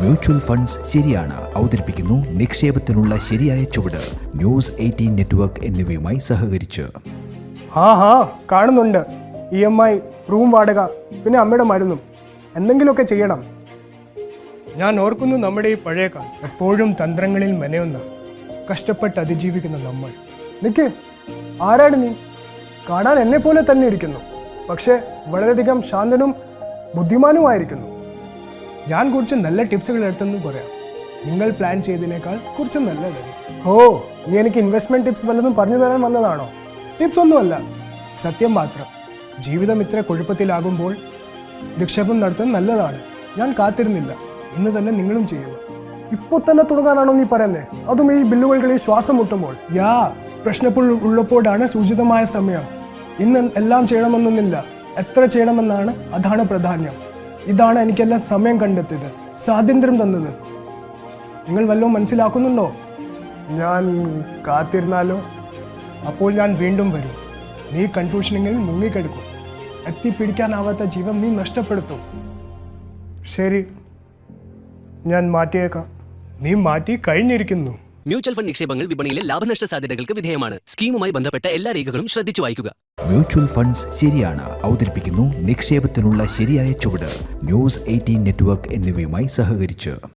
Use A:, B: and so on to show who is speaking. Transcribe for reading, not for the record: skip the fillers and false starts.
A: Mutual funds ശരിയാണ് അവതരിപ്പിക്കുന്നു നിക്ഷേപത്തിനുള്ള ശരിയായ ചുവട്. ന്യൂസ് 18 നെറ്റ്വർക്ക് എന്നിവയുമായി സഹകരിച്ച്.
B: കാണുന്നുണ്ട്. EMI, റൂം വാടക, പിന്നെ അമ്മയുടെ മരുന്നും. എന്തെങ്കിലുമൊക്കെ ചെയ്യണം. ഞാൻ ഓർക്കുന്നു നമ്മുടെ ഈ പഴയ കാലം. എപ്പോഴും തന്ത്രങ്ങളിൽ മെനയുന്ന, കഷ്ടപ്പെട്ട് അതിജീവിക്കുന്ന നമ്മൾ. നിക്ക്, ആരാണ് നീ? കാണാൻ എന്നെ പോലെ തന്നെ ഇരിക്കുന്നു, പക്ഷേ വളരെയധികം ശാന്തനും ബുദ്ധിമാനുമായിരിക്കുന്നു. ഞാൻ കുറച്ച് നല്ല ടിപ്സുകൾ എടുത്തെന്ന് പറയാം. നിങ്ങൾ പ്ലാൻ ചെയ്തതിനേക്കാൾ കുറച്ച് നല്ലത്. നീ എനിക്ക് ഇൻവെസ്റ്റ്മെന്റ് ടിപ്സ് വല്ലതും പറഞ്ഞു തരാൻ വന്നതാണോ? ടിപ്സ് ഒന്നുമല്ല, സത്യം മാത്രം. ജീവിതം ഇത്ര കുഴപ്പത്തിലാകുമ്പോൾ നിക്ഷേപം നടത്താൻ നല്ലതാണ്. ഞാൻ കാത്തിരുന്നില്ല, ഇന്ന് തന്നെ നിങ്ങളും ചെയ്യുക. ഇപ്പോൾ തന്നെ തുടങ്ങാനാണോ നീ പറയുന്നത്? അതും ഈ ബില്ലുകളിൽ ശ്വാസം മുട്ടുമ്പോൾ. പ്രശ്നപ്പോൾ ഉള്ളപ്പോഴാണ് സൂചിതമായ സമയം. ഇന്ന് എല്ലാം ചെയ്യണമെന്നൊന്നില്ല, എത്ര ചെയ്യണമെന്നാണ്, അതാണ് പ്രാധാന്യം. ഇതാണ് എനിക്കെല്ലാം സമയം കണ്ടെത്തിയത്, സ്വാതന്ത്ര്യം തന്നത്. നിങ്ങൾ വല്ലതും മനസ്സിലാക്കുന്നുണ്ടോ? ഞാൻ കാത്തിരുന്നാലോ? അപ്പോൾ ഞാൻ വീണ്ടും വരും. നീ കൺഫ്യൂഷനിൽ മുങ്ങിക്കെടുക്കും. എത്തിപ്പിടിക്കാനാവാത്ത ജീവൻ നീ നഷ്ടപ്പെടുത്തും. ശരി, ഞാൻ മാറ്റിയേക്കാം. നീ മാറ്റി കഴിഞ്ഞിരിക്കുന്നു.
C: മ്യൂച്വൽ ഫണ്ട് നിക്ഷേപങ്ങൾ വിപണിയിലെ ലാഭനഷ്ട സാധ്യതകൾക്ക് വിധേയമാണ്. സ്കീമുമായി ബന്ധപ്പെട്ട എല്ലാ രേഖകളും ശ്രദ്ധിച്ചു വായിക്കുക.
A: മ്യൂച്വൽ ഫണ്ട്സ് ശരിയാണ് അവതരിപ്പിക്കുന്നു നിക്ഷേപത്തിനുള്ള ശരിയായ ചുവട്. ന്യൂസ് 18 നെറ്റ്വർക്ക് എന്നിവയുമായി സഹകരിച്ച്.